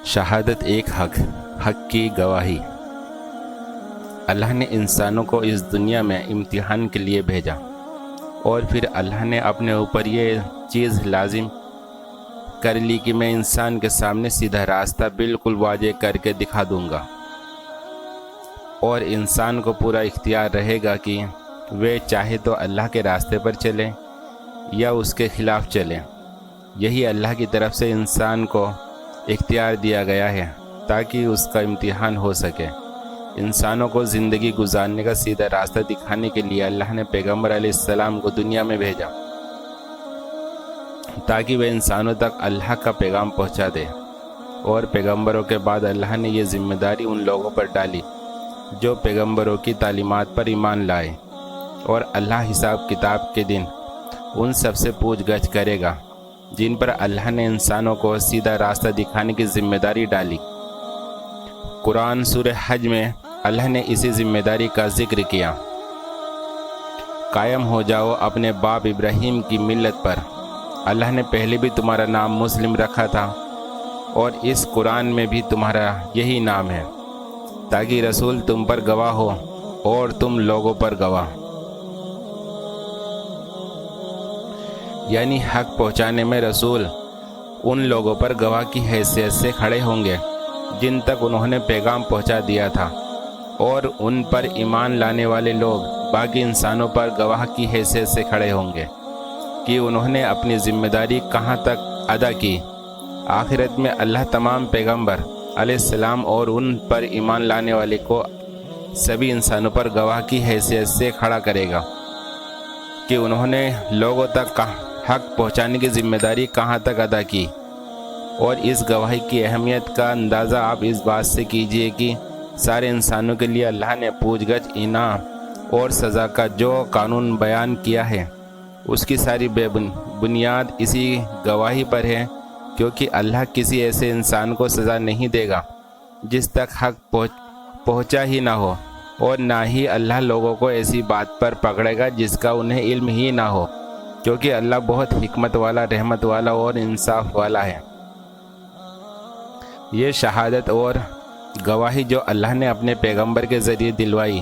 شہادت ایک حق کی گواہی۔ اللہ نے انسانوں کو اس دنیا میں امتحان کے لیے بھیجا، اور پھر اللہ نے اپنے اوپر یہ چیز لازم کر لی کہ میں انسان کے سامنے سیدھا راستہ بالکل واضح کر کے دکھا دوں گا، اور انسان کو پورا اختیار رہے گا کہ وہ چاہے تو اللہ کے راستے پر چلے یا اس کے خلاف چلے۔ یہی اللہ کی طرف سے انسان کو اختیار دیا گیا ہے تاکہ اس کا امتحان ہو سکے۔ انسانوں کو زندگی گزارنے کا سیدھا راستہ دکھانے کے لیے اللہ نے پیغمبر علیہ السلام کو دنیا میں بھیجا تاکہ وہ انسانوں تک اللہ کا پیغام پہنچا دے، اور پیغمبروں کے بعد اللہ نے یہ ذمہ داری ان لوگوں پر ڈالی جو پیغمبروں کی تعلیمات پر ایمان لائے، اور اللہ حساب کتاب کے دن ان سب سے پوچھ گچھ کرے گا جن پر اللہ نے انسانوں کو سیدھا راستہ دکھانے کی ذمہ داری ڈالی۔ قرآن سورہ حج میں اللہ نے اسی ذمہ داری کا ذکر کیا۔ قائم ہو جاؤ اپنے باپ ابراہیم کی ملت پر۔ اللہ نے پہلے بھی تمہارا نام مسلم رکھا تھا، اور اس قرآن میں بھی تمہارا یہی نام ہے، تاکہ رسول تم پر گواہ ہو اور تم لوگوں پر گواہ۔ یعنی حق پہنچانے میں رسول ان لوگوں پر گواہ کی حیثیت سے کھڑے ہوں گے جن تک انہوں نے پیغام پہنچا دیا تھا، اور ان پر ایمان لانے والے لوگ باقی انسانوں پر گواہ کی حیثیت سے کھڑے ہوں گے کہ انہوں نے اپنی ذمہ داری کہاں تک ادا کی۔ آخرت میں اللہ تمام پیغمبر علیہ السلام اور ان پر ایمان لانے والے کو سبھی انسانوں پر گواہ کی حیثیت سے کھڑا کرے گا کہ انہوں نے لوگوں تک حق پہنچانے کی ذمہ داری کہاں تک ادا کی۔ اور اس گواہی کی اہمیت کا اندازہ آپ اس بات سے کیجئے کہ سارے انسانوں کے لیے اللہ نے پوچھ گچھ، انعام اور سزا کا جو قانون بیان کیا ہے، اس کی ساری بنیاد اسی گواہی پر ہے، کیونکہ اللہ کسی ایسے انسان کو سزا نہیں دے گا جس تک حق پہنچا ہی نہ ہو، اور نہ ہی اللہ لوگوں کو ایسی بات پر پکڑے گا جس کا انہیں علم ہی نہ ہو، کیونکہ اللہ بہت حکمت والا، رحمت والا اور انصاف والا ہے۔ یہ شہادت اور گواہی جو اللہ نے اپنے پیغمبر کے ذریعے دلوائی،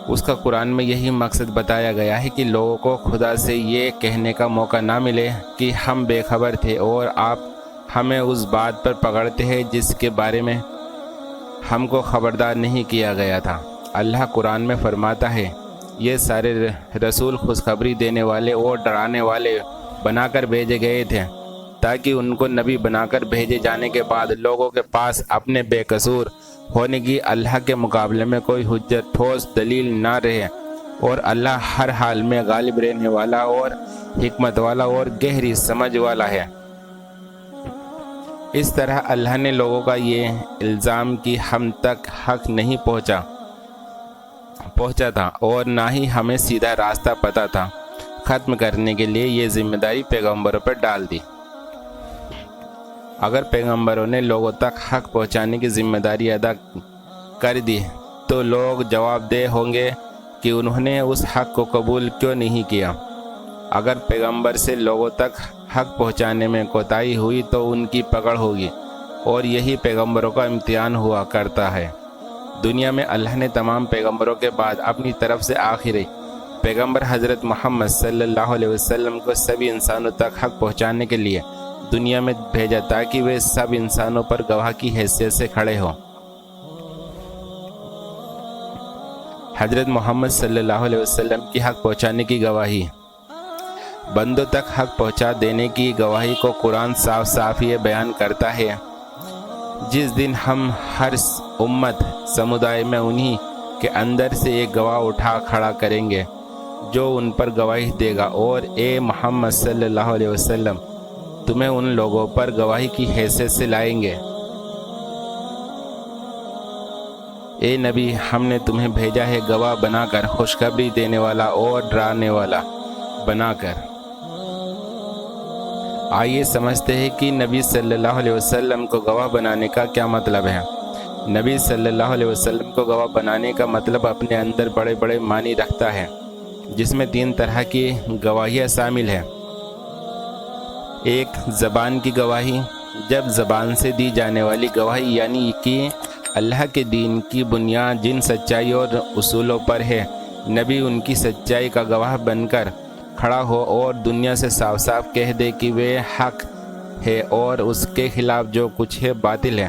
اس کا قرآن میں یہی مقصد بتایا گیا ہے کہ لوگوں کو خدا سے یہ کہنے کا موقع نہ ملے کہ ہم بے خبر تھے اور آپ ہمیں اس بات پر پکڑتے ہیں جس کے بارے میں ہم کو خبردار نہیں کیا گیا تھا۔ اللہ قرآن میں فرماتا ہے، یہ سارے رسول خوشخبری دینے والے اور ڈرانے والے بنا کر بھیجے گئے تھے تاکہ ان کو نبی بنا کر بھیجے جانے کے بعد لوگوں کے پاس اپنے بے قصور ہونے کی اللہ کے مقابلے میں کوئی حجت، ٹھوس دلیل نہ رہے، اور اللہ ہر حال میں غالب رہنے والا اور حکمت والا اور گہری سمجھ والا ہے۔ اس طرح اللہ نے لوگوں کا یہ الزام کہ ہم تک حق نہیں پہنچا تھا اور نہ ہی ہمیں سیدھا راستہ پتہ تھا، ختم کرنے کے لیے یہ ذمہ داری پیغمبروں پر ڈال دی۔ اگر پیغمبروں نے لوگوں تک حق پہنچانے کی ذمہ داری ادا کر دی تو لوگ جواب دہ ہوں گے کہ انہوں نے اس حق کو قبول کیوں نہیں کیا۔ اگر پیغمبر سے لوگوں تک حق پہنچانے میں کوتاہی ہوئی تو ان کی پکڑ ہوگی، اور یہی پیغمبروں کا امتحان ہوا کرتا ہے۔ دنیا میں اللہ نے تمام پیغمبروں کے بعد اپنی طرف سے آخری پیغمبر حضرت محمد صلی اللہ علیہ وسلم کو سبھی انسانوں تک حق پہنچانے کے لیے دنیا میں بھیجا تاکہ وہ سب انسانوں پر گواہ کی حیثیت سے کھڑے ہوں۔ حضرت محمد صلی اللہ علیہ وسلم کی حق پہنچانے کی گواہی۔ بندوں تک حق پہنچا دینے کی گواہی کو قرآن صاف صاف یہ بیان کرتا ہے، جس دن ہم ہر امت سمودائے میں انہی کے اندر سے ایک گواہ اٹھا کھڑا کریں گے جو ان پر گواہی دے گا، اور اے محمد صلی اللہ علیہ وسلم تمہیں ان لوگوں پر گواہی کی حیثیت سے لائیں گے۔ اے نبی، ہم نے تمہیں بھیجا ہے گواہ بنا کر، خوشخبری دینے والا اور ڈرانے والا بنا کر۔ آئیے سمجھتے ہیں کہ نبی صلی اللہ علیہ وسلم کو گواہ بنانے کا کیا مطلب ہے۔ نبی صلی اللہ علیہ وسلم کو گواہ بنانے کا مطلب اپنے اندر بڑے بڑے معنی رکھتا ہے، جس میں 3 طرح کی گواہیاں شامل ہیں۔ ایک زبان کی گواہی، جب زبان سے دی جانے والی گواہی یعنی کہ اللہ کے دین کی بنیاد جن سچائی اور اصولوں پر ہے، نبی ان کی سچائی کا گواہ بن کر کھڑا ہو اور دنیا سے صاف صاف کہہ دے کہ وہ حق ہے اور اس کے خلاف جو کچھ ہے باطل ہے۔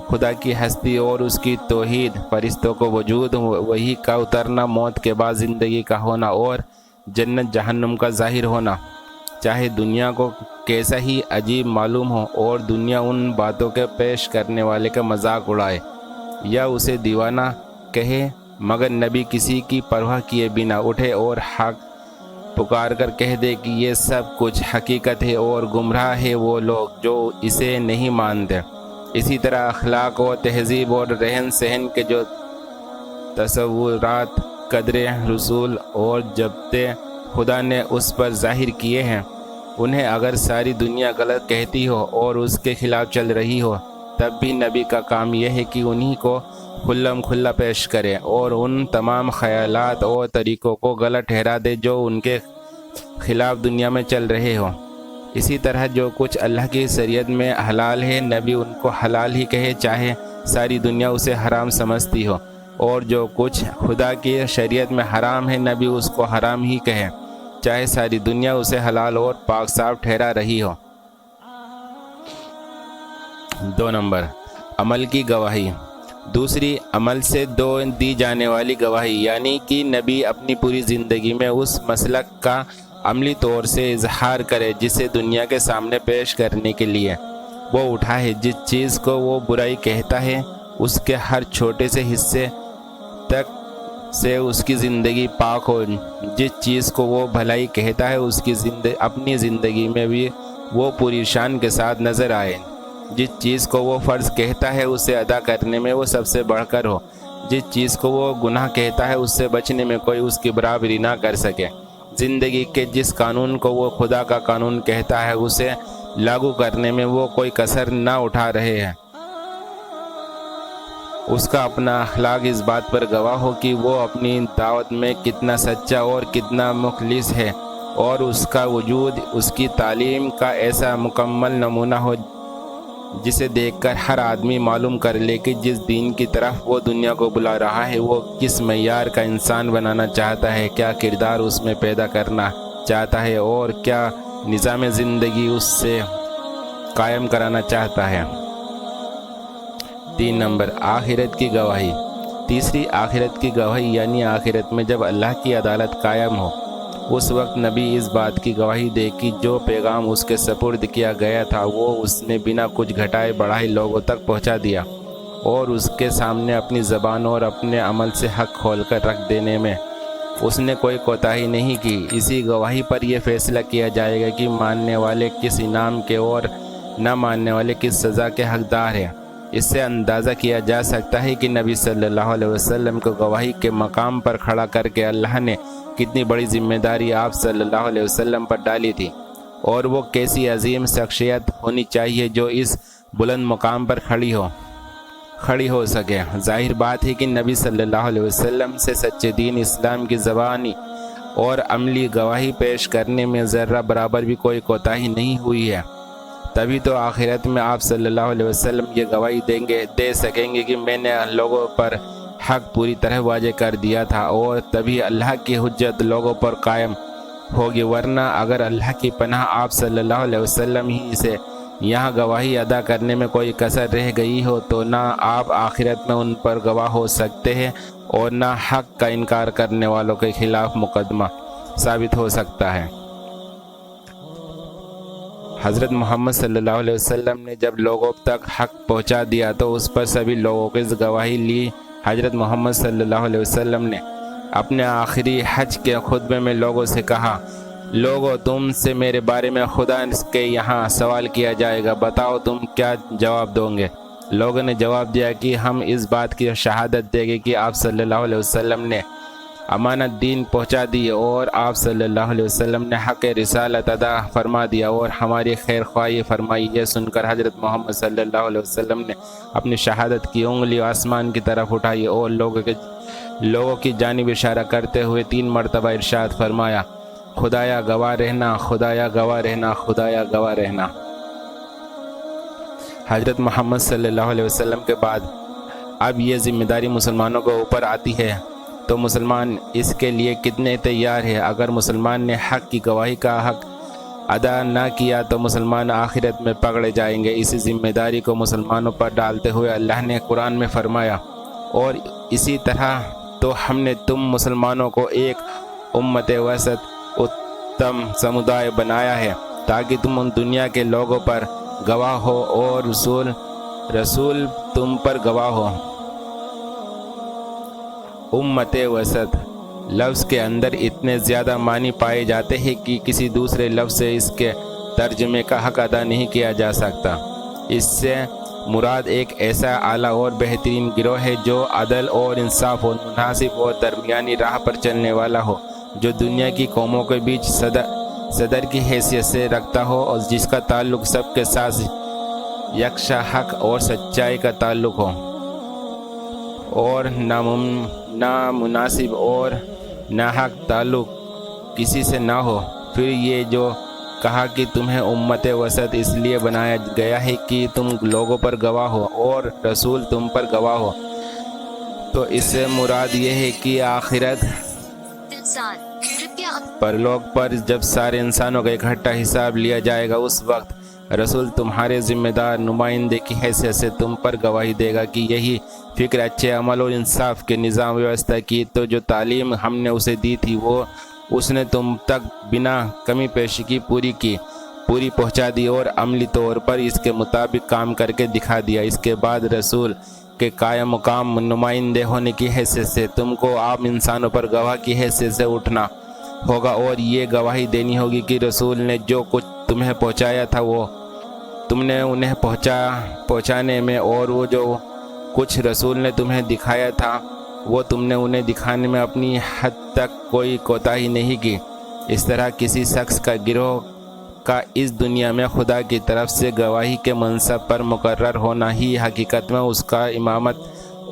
خدا کی ہستی اور اس کی توحید، فرشتوں کو وجود، وحی کا اترنا، موت کے بعد زندگی کا ہونا اور جنت جہنم کا ظاہر ہونا، چاہے دنیا کو کیسا ہی عجیب معلوم ہو اور دنیا ان باتوں کے پیش کرنے والے کا مذاق اڑائے یا اسے دیوانہ کہے، مگر نبی کسی کی پرواہ کیے بنا اٹھے اور حق پکار کر کہہ دے کہ یہ سب کچھ حقیقت ہے اور گمراہ ہے وہ لوگ جو اسے نہیں مانتے۔ اسی طرح اخلاق و تہذیب اور رہن سہن کے جو تصورات، قدریں، رسول اور جبتے خدا نے اس پر ظاہر کیے ہیں، انہیں اگر ساری دنیا غلط کہتی ہو اور اس کے خلاف چل رہی ہو، تب بھی نبی کا کام یہ ہے کہ انہی کو کھلم کھلا پیش کرے اور ان تمام خیالات اور طریقوں کو غلط ٹھہرا دے جو ان کے خلاف دنیا میں چل رہے ہوں۔ اسی طرح جو کچھ اللہ کی شریعت میں حلال ہے، نبی ان کو حلال ہی کہے چاہے ساری دنیا اسے حرام سمجھتی ہو، اور جو کچھ خدا کی شریعت میں حرام ہے، نبی اس کو حرام ہی کہے چاہے ساری دنیا اسے حلال اور پاک صاف ٹھہرا رہی ہو۔ 2 نمبر، عمل کی گواہی۔ دوسری، عمل سے دی جانے والی گواہی یعنی کہ نبی اپنی پوری زندگی میں اس مسلک کا عملی طور سے اظہار کرے جسے دنیا کے سامنے پیش کرنے کے لیے وہ اٹھا ہے۔ جس چیز کو وہ برائی کہتا ہے، اس کے ہر چھوٹے سے حصے تک سے اس کی زندگی پاک ہو۔ جس چیز کو وہ بھلائی کہتا ہے، اس کی اپنی زندگی میں بھی وہ پوری شان کے ساتھ نظر آئے۔ جس چیز کو وہ فرض کہتا ہے، اسے ادا کرنے میں وہ سب سے بڑھ کر ہو۔ جس چیز کو وہ گناہ کہتا ہے، اس سے بچنے میں کوئی اس کی برابری نہ کر سکے۔ زندگی کے جس قانون کو وہ خدا کا قانون کہتا ہے، اسے لاگو کرنے میں وہ کوئی کسر نہ اٹھا رہے ہیں۔ اس کا اپنا اخلاق اس بات پر گواہ ہو کہ وہ اپنی دعوت میں کتنا سچا اور کتنا مخلص ہے، اور اس کا وجود اس کی تعلیم کا ایسا مکمل نمونہ ہو جسے دیکھ کر ہر آدمی معلوم کر لے کہ جس دین کی طرف وہ دنیا کو بلا رہا ہے، وہ کس معیار کا انسان بنانا چاہتا ہے، کیا کردار اس میں پیدا کرنا چاہتا ہے اور کیا نظام زندگی اس سے قائم کرانا چاہتا ہے۔ 3 نمبر، آخرت کی گواہی۔ تیسری، آخرت کی گواہی یعنی آخرت میں جب اللہ کی عدالت قائم ہو، اس وقت نبی اس بات کی گواہی دے کہ جو پیغام اس کے سپرد کیا گیا تھا وہ اس نے بنا کچھ گھٹائے بڑھائے لوگوں تک پہنچا دیا، اور اس کے سامنے اپنی زبان اور اپنے عمل سے حق کھول کر رکھ دینے میں اس نے کوئی کوتاہی نہیں کی۔ اسی گواہی پر یہ فیصلہ کیا جائے گا کہ ماننے والے کس انعام کے اور نہ ماننے والے کس سزا کے حقدار ہیں۔ اس سے اندازہ کیا جا سکتا ہے کہ نبی صلی اللہ علیہ وسلم کو گواہی کے مقام پر کھڑا کر کے اللہ نے کتنی بڑی ذمہ داری آپ صلی اللہ علیہ وسلم پر ڈالی تھی، اور وہ کیسی عظیم شخصیت ہونی چاہیے جو اس بلند مقام پر کھڑی ہو سکے۔ ظاہر بات ہے کہ نبی صلی اللہ علیہ وسلم سے سچے دین اسلام کی زبانی اور عملی گواہی پیش کرنے میں ذرہ برابر بھی کوئی کوتاہی نہیں ہوئی ہے۔ تبھی تو آخرت میں آپ صلی اللہ علیہ وسلم یہ گواہی دے سکیں گے کہ میں نے لوگوں پر حق پوری طرح واضح کر دیا تھا، اور تبھی اللہ کی حجت لوگوں پر قائم ہوگی۔ ورنہ اگر اللہ کی پناہ آپ صلی اللہ علیہ وسلم ہی سے یہاں گواہی ادا کرنے میں کوئی کسر رہ گئی ہو تو نہ آپ آخرت میں ان پر گواہ ہو سکتے ہیں اور نہ حق کا انکار کرنے والوں کے خلاف مقدمہ ثابت ہو سکتا ہے۔ حضرت محمد صلی اللہ علیہ وسلم نے جب لوگوں تک حق پہنچا دیا تو اس پر سبھی لوگوں کی گواہی لی۔ حضرت محمد صلی اللہ علیہ وسلم نے اپنے آخری حج کے خطبے میں لوگوں سے کہا، لوگوں تم سے میرے بارے میں خدا کے یہاں سوال کیا جائے گا، بتاؤ تم کیا جواب دو گے؟ لوگوں نے جواب دیا کہ ہم اس بات کی شہادت دیں گے کہ آپ صلی اللہ علیہ وسلم نے امانت دین پہنچا دی اور آپ صلی اللہ علیہ وسلم نے حق رسالت ادا فرما دیا اور ہماری خیر خواہی فرمائی۔ یہ سن کر حضرت محمد صلی اللہ علیہ وسلم نے اپنی شہادت کی انگلی آسمان کی طرف اٹھائی اور لوگوں کی جانب اشارہ کرتے ہوئے 3 مرتبہ ارشاد فرمایا، خدایا گواہ رہنا، خدایا گواہ رہنا، خدایا گواہ رہنا۔ حضرت محمد صلی اللہ علیہ وسلم کے بعد اب یہ ذمہ داری مسلمانوں کے اوپر آتی ہے تو مسلمان اس کے لیے کتنے تیار ہیں؟ اگر مسلمان نے حق کی گواہی کا حق ادا نہ کیا تو مسلمان آخرت میں پکڑے جائیں گے۔ اسی ذمہ داری کو مسلمانوں پر ڈالتے ہوئے اللہ نے قرآن میں فرمایا، اور اسی طرح تو ہم نے تم مسلمانوں کو ایک امت وسط اتم سمدائے بنایا ہے تاکہ تم ان دنیا کے لوگوں پر گواہ ہو اور رسول تم پر گواہ ہو۔ امت وسط لفظ کے اندر اتنے زیادہ معنی پائے جاتے ہیں کہ کسی دوسرے لفظ سے اس کے ترجمے کا حق ادا نہیں کیا جا سکتا۔ اس سے مراد ایک ایسا اعلیٰ اور بہترین گروہ ہے جو عدل اور انصاف اور مناسب اور درمیانی راہ پر چلنے والا ہو، جو دنیا کی قوموں کے بیچ صدر کی حیثیت سے رکھتا ہو اور جس کا تعلق سب کے ساتھ یکساں حق اور سچائی کا تعلق ہو، اور نامناسب اور ناحق تعلق کسی سے نہ ہو۔ پھر یہ جو کہا کہ تمہیں امت وسط اس لیے بنایا گیا ہے کہ تم لوگوں پر گواہ ہو اور رسول تم پر گواہ ہو، تو اس سے مراد یہ ہے کہ آخرت پرلوک پر جب سارے انسانوں کا اکٹھا حساب لیا جائے گا، اس وقت رسول تمہارے ذمہ دار نمائندے کی حیثیت سے تم پر گواہی دے گا کہ یہی فکر اچھے عمل اور انصاف کے نظام ویوستھا کی تو جو تعلیم ہم نے اسے دی تھی وہ اس نے تم تک بنا کمی پیشی کی پوری پہنچا دی اور عملی طور پر اس کے مطابق کام کر کے دکھا دیا۔ اس کے بعد رسول کے قائم مقام نمائندے ہونے کی حیثیت سے تم کو عام انسانوں پر گواہ کی حیثیت سے اٹھنا ہوگا اور یہ گواہی دینی ہوگی کہ رسول نے جو کچھ تمہیں پہنچایا تھا وہ تم نے انہیں پہنچانے میں، اور وہ جو کچھ رسول نے تمہیں دکھایا تھا وہ تم نے انہیں دکھانے میں اپنی حد تک کوئی کوتاہی نہیں کی۔ اس طرح کسی شخص کا گروہ کا اس دنیا میں خدا کی طرف سے گواہی کے منصب پر مقرر ہونا ہی حقیقت میں اس کا امامت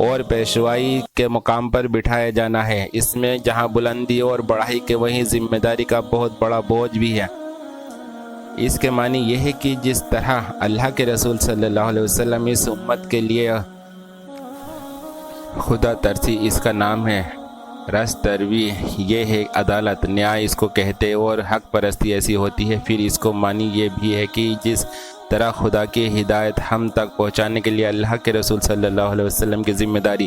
اور پیشوائی کے مقام پر بٹھایا جانا ہے۔ اس میں جہاں بلندی اور بڑائی کے وہیں ذمہ داری کا بہت بڑا بوجھ بھی ہے۔ اس کے معنی یہ ہے کہ جس طرح اللہ کے رسول صلی اللہ علیہ وسلم اس امت کے لیے خدا ترسی اس کا نام ہے، رست تروی یہ ہے، عدالت نیائے اس کو کہتے، اور حق پرستی ایسی ہوتی ہے۔ پھر اس کو معنی یہ بھی ہے کہ جس طرح خدا کی ہدایت ہم تک پہنچانے کے لیے اللہ کے رسول صلی اللہ علیہ وسلم کی ذمہ داری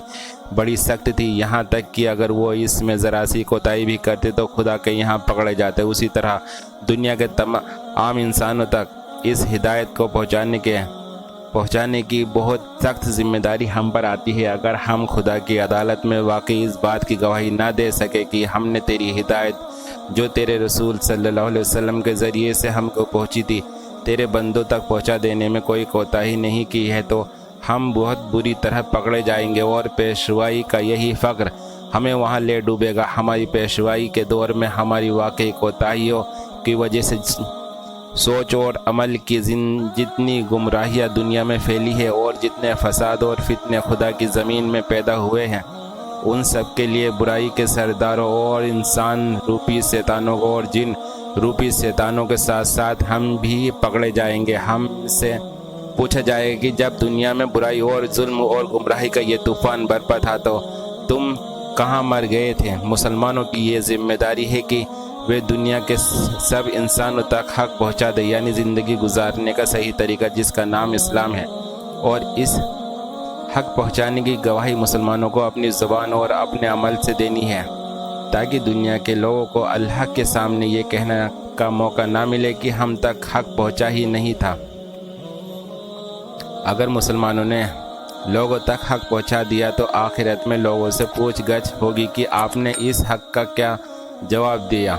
بڑی سخت تھی، یہاں تک کہ اگر وہ اس میں ذرا سی کوتاہی بھی کرتے تو خدا کے یہاں پکڑے جاتے، اسی طرح دنیا کے تمام انسانوں تک اس ہدایت کو پہنچانے کی بہت سخت ذمہ داری ہم پر آتی ہے۔ اگر ہم خدا کی عدالت میں واقعی اس بات کی گواہی نہ دے سکے کہ ہم نے تیری ہدایت جو تیرے رسول صلی اللہ علیہ وسلم کے ذریعے سے ہم کو پہنچی تھی تیرے بندوں تک پہنچا دینے میں کوئی کوتاہی نہیں کی ہے، تو ہم بہت بری طرح پکڑے جائیں گے اور پیشوائی کا یہی فقر ہمیں وہاں لے ڈوبے گا۔ ہماری پیشوائی کے دور میں ہماری واقعی کوتاہیوں کی وجہ سے سوچ اور عمل کی جتنی گمراہیاں دنیا میں پھیلی ہے اور جتنے فساد اور فتنے خدا کی زمین میں پیدا ہوئے ہیں، ان سب کے لیے برائی کے سرداروں اور انسان روپی شیطانوں اور جن روپی شیطانوں کے ساتھ ساتھ ہم بھی پکڑے جائیں گے۔ ہم سے پوچھا جائے گا کہ جب دنیا میں برائی اور ظلم اور گمراہی کا یہ طوفان برپا تھا تو تم کہاں مر گئے تھے؟ مسلمانوں کی یہ ذمہ داری ہے کہ وہ دنیا کے سب انسانوں تک حق پہنچا دے، یعنی زندگی گزارنے کا صحیح طریقہ جس کا نام اسلام ہے، اور اس حق پہنچانے کی گواہی مسلمانوں کو اپنی زبان اور اپنے عمل سے دینی ہے تاکہ دنیا کے لوگوں کو اللہ کے سامنے یہ کہنے کا موقع نہ ملے کہ ہم تک حق پہنچا ہی نہیں تھا۔ اگر مسلمانوں نے لوگوں تک حق پہنچا دیا تو آخرت میں لوگوں سے پوچھ گچھ ہوگی کہ آپ نے اس حق کا کیا جواب دیا۔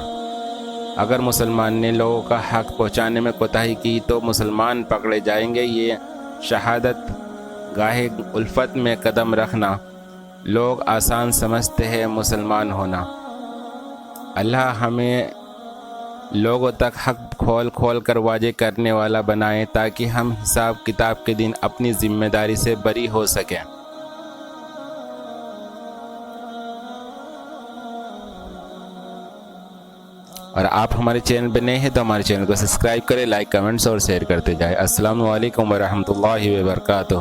اگر مسلمان نے لوگوں کا حق پہنچانے میں کوتاہی کی تو مسلمان پکڑے جائیں گے۔ یہ شہادت گاہ الفت میں قدم رکھنا لوگ آسان سمجھتے ہیں مسلمان ہونا۔ اللہ ہمیں لوگوں تک حق کھول کر واضح کرنے والا بنائے تاکہ ہم حساب کتاب کے دن اپنی ذمہ داری سے بری ہو سکیں۔ اور آپ ہمارے چینل پہ نئے ہیں تو ہمارے چینل کو سبسکرائب کریں، لائک کمنٹس اور شیئر کرتے جائیں۔ السلام علیکم ورحمۃ اللہ وبرکاتہ۔